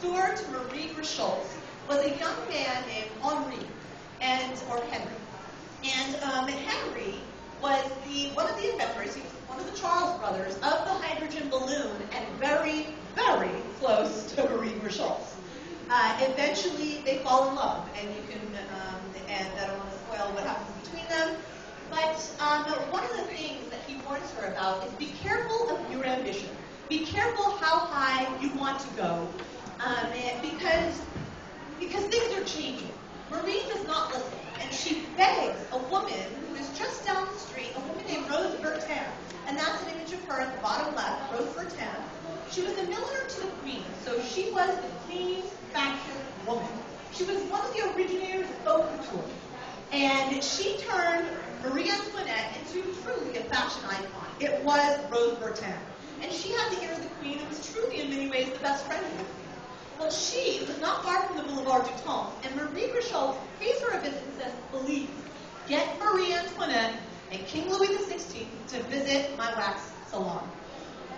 door to Marie Schultz was a young man named Henri, or Henry. And Henry was one of the inventors, he was one of the Charles brothers, of the hydrogen balloon, and very, very close to Marie Schultz. Eventually, they fall in love, and you can, and I don't want to spoil what happens between them. But one of the things that he warns her about is be careful of your ambition. Be careful how high you want to go, because things are changing. Marie does not listen, and she begs a woman who is just down the street, a woman named Rose Bertin, and that's an image of her at the bottom left, Rose Bertin. She was the milliner to the queen, so she was the queen's fashion woman. She was one of the originators of haute couture, and she turned Marie Antoinette into truly a fashion icon. It was Rose Bertin, and she had the ear of the queen and was truly, in many ways, the best friend of the queen. Well, she was not far from the Boulevard du Temple, and Marie Schultz pays her a visit and says, please, get Marie Antoinette and King Louis XVI to visit my wax salon.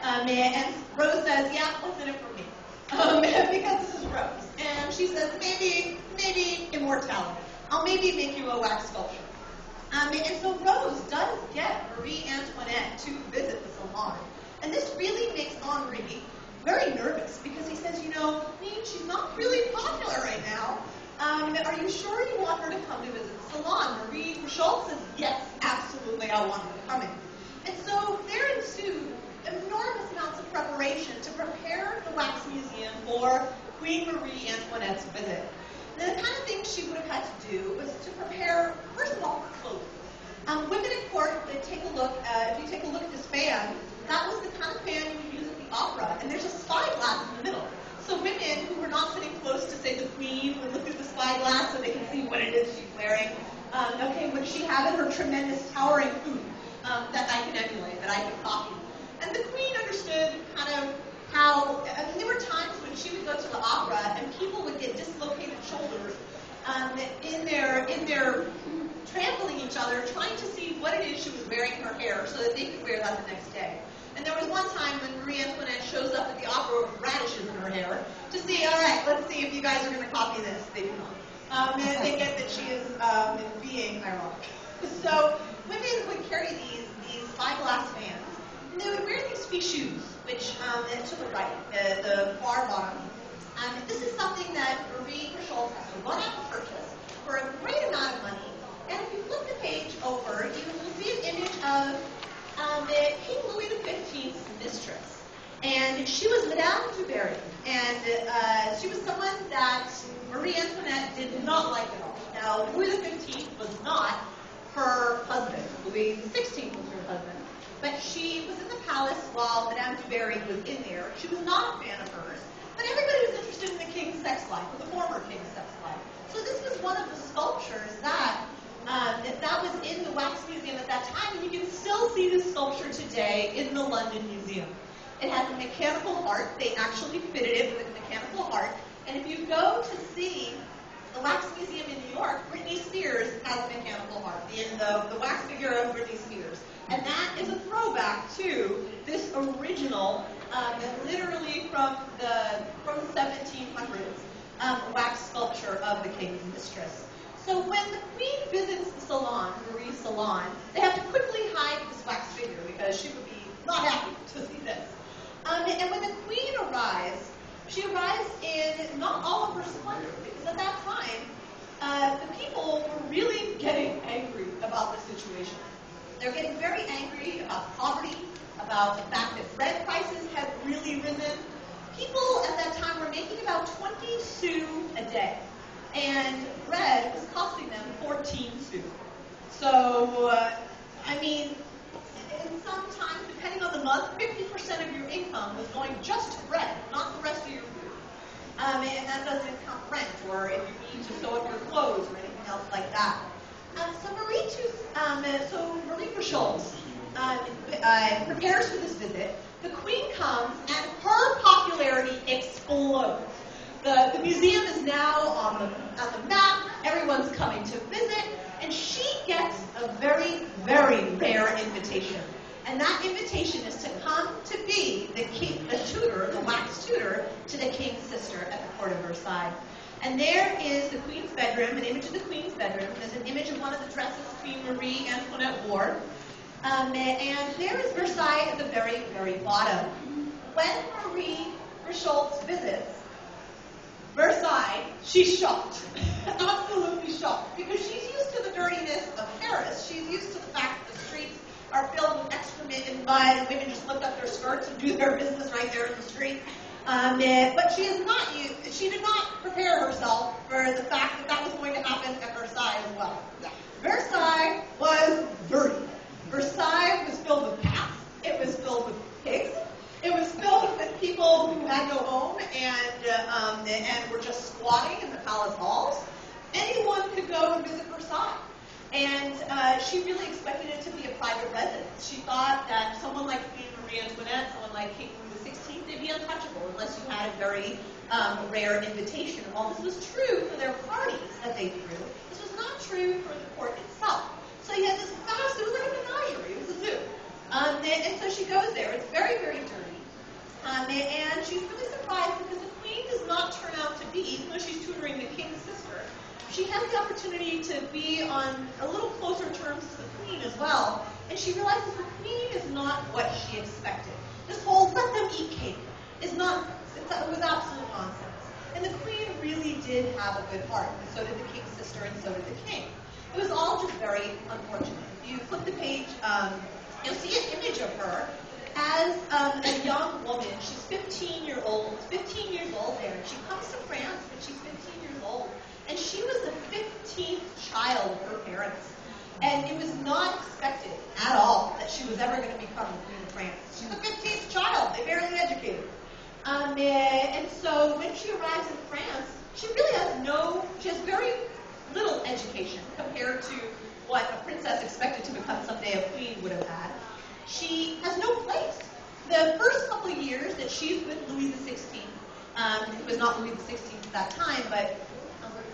And Rose says, yeah, what's in it for me? Because this is Rose. And she says, maybe immortality. I'll maybe make you a wax sculpture. And so Rose does get Marie Antoinette to visit the salon. And this really makes Henri very nervous, because he says, Queen, she's not really popular right now. Are you sure you want her to come to visit the salon? Marie Schultz says, yes, absolutely, I want her to come in. And so there ensued enormous amounts of preparation to prepare the Wax Museum for Queen Marie Antoinette's visit. And the kind of things she would have had to do was to prepare, first of all, her clothes. Women at court, if you take a look at this fan, that was the kind of fan you would use at the opera, and there's a spyglass in the middle. So women who were not sitting close to, say, the queen would look through the spyglass so they can see what it is she's wearing. Would she have in her tremendous towering hoop that I can emulate, that I can copy? And the queen understood kind of how, there were times when she would go to the opera and people would get dislocated shoulders in their trampling each other, trying to see what it is she was wearing in her hair so that they could wear that the next day. And there was one time when Marie Antoinette shows up at the opera with radishes in her hair to see, all right, let's see if you guys are going to copy this. They do not. And they get that she is being ironic. So women would carry these spyglass fans, and they would wear these fichus, which, to the right, the far bottom. This is something that Marie Schultz has to run out and purchase for a great amount of money. And if you flip the page over, you will see an image of King Louis XV's mistress. And she was Madame Tussauds. And she was someone that Marie Antoinette did not like at all. Now, Louis XV was not her husband. Louis XVI was her husband. But she was in the palace while Madame Tussauds was in there. She was not a fan of hers. But everybody was interested in the king's sex life, or the former king's sex life. So this was one of the sculptures that was in the Wax Museum at that time, and you can still see this sculpture today in the London Museum. It has a mechanical heart. They actually fitted it with a mechanical heart. And if you go to see the Wax Museum in New York, Britney Spears has a mechanical heart, the wax figure of Britney Spears. And that is a throwback to this original, literally from the 1700s, wax sculpture of the king's mistress. So when the queen visits the salon, Marie's salon, they have to quickly hide this wax figure because she would be not happy to see this. And when the queen arrives, she arrives in not all of her splendor, because at that time, the people were really getting angry about the situation. They're getting very angry about poverty, about the fact that bread prices had really risen. People at that time were making about 20 sous a day, and bread was costing them 14 sous. So, in some times, depending on the month, 50% of your income was going just to bread, not the rest of your food. And that doesn't count rent, or if you need to sew up your clothes, or anything else like that. So Marie Schultz prepares for this visit. The queen comes, and her popularity explodes. The museum is now on the map. Everyone's coming to visit, and she gets a very, very rare invitation. And that invitation is to come to be the tutor, the wax tutor, to the king's sister at the court of Versailles. And there is the queen's bedroom, an image of the queen's bedroom. There's an image of one of the dresses Queen Marie Antoinette wore. And there is Versailles at the very, very bottom. When Marie Richoltz visits Versailles, she's shocked, absolutely shocked, because she's used to the dirtiness of Paris. She's used to the fact that the streets are filled with excrement and mud, and women just lift up their skirts and do their business right there in the street. But she is not used. She did not prepare herself for the fact that that was going to happen at Versailles as well. Versailles was dirty. Versailles was filled with cats. It was filled with pigs. It was filled with people who had no home and were just squatting in the palace halls. Anyone could go and visit Versailles. And she really expected it to be a private residence. She thought that someone like Queen Marie Antoinette, someone like King Louis XVI, they'd be untouchable unless you had a very rare invitation. While this was true for their parties that they threw, this was not true for the court itself. So you had this vast, it was like a menagerie, it was a zoo. And so she goes there. It's very, very dirty. And she's really surprised because the queen does not turn out to be, even though she's tutoring the king's sister, she has the opportunity to be on a little closer terms to the queen as well. And she realizes the queen is not what she expected. This whole let them eat cake is not, it was absolute nonsense. And the queen really did have a good heart, and so did the king's sister, and so did the king. It was all just very unfortunate. If you flip the page, you'll see an image of her as a young woman. She's 15 years old there. And she comes to France when she's 15 years old. And she was the 15th child of her parents. And it was not expected at all that she was ever going to become the Queen of France. She's the 15th child. They barely educated her. And so when she arrives in France, she really has very little education compared to what a princess expected to become someday a queen would have had. She has no place. The first couple of years that she's with Louis XVI, it was not Louis XVI at that time, but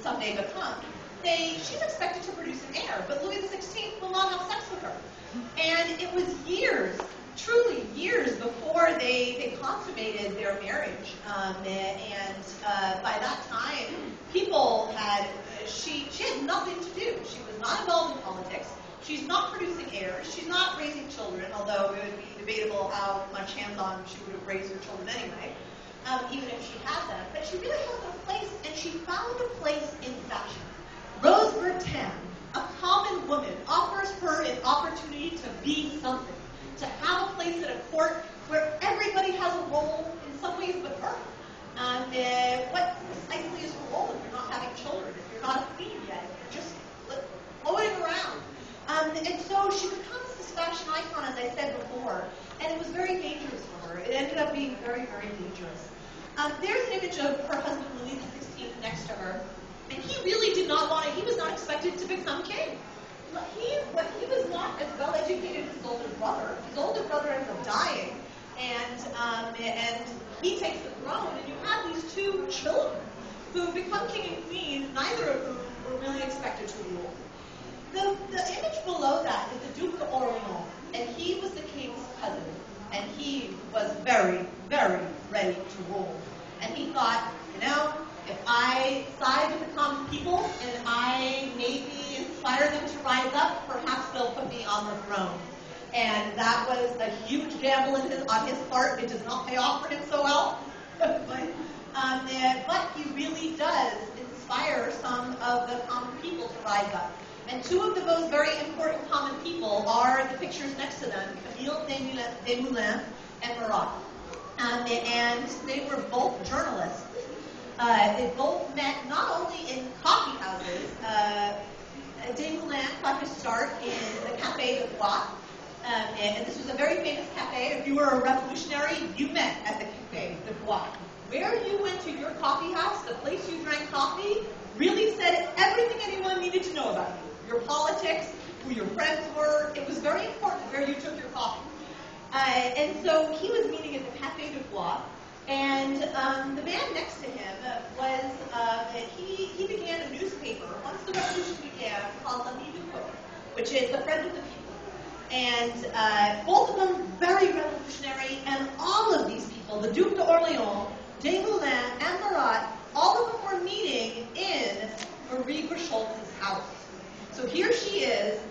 someday to come, she's expected to produce an heir, but Louis XVI will not have sex with her. And it was years, truly years, before they consummated their marriage. And by that time, people had, she had nothing to do. She was not involved in politics. She's not producing heirs. She's not raising children, although it would be debatable how much hands-on she would have raised her children anyway, even if she had them. But she really has no place, and she found a place in fashion. Rose Bertin, a common woman, offers her an opportunity to be something, to have a place at a court where everybody has a role in some ways but her. What precisely is her role if you're not having children, if you're not a queen yet, if you're just floating around? And so she becomes this fashion icon, as I said before, and it was very dangerous for her. It ended up being very, very dangerous. There's an image of her husband, Louis XVI, next to her, and he really did not want it. He was not expected to become king. He was not as well educated as his older brother. His older brother ends up dying, and he takes the throne, and you have these two children who become king and queen, neither of whom were really expected to rule. The image below that is the Duke d'Orléans, and he was the king's cousin, and he was very, very ready to rule. And he thought, if I side with the common people and I maybe inspire them to rise up, perhaps they'll put me on the throne. And that was a huge gamble on his part. It does not pay off for him so well. But he really does inspire some of the common people to rise up. And two of the most very important common people are the pictures next to them, Camille Desmoulins and Marat. And they were both journalists. They both met not only in coffee houses. Desmoulins got his start in the Café de Bois. And this was a very famous cafe. If you were a revolutionary, you met at the Café de Bois. Where you went to your coffee house, the place you drank coffee, really said everything anyone needed to know about you. Your politics, who your friends were. It was very important where you took your coffee. And so he was meeting at the Café de Bois, and the man next to him he began a newspaper once the revolution began called L'Ami du Peuple, which is the friend of the people. And both of them very revolutionary, and all of these people, the Duke d'Orléans, Desmoulins, and Marat, all of them were meeting in Marie Grisholt's house. So here she is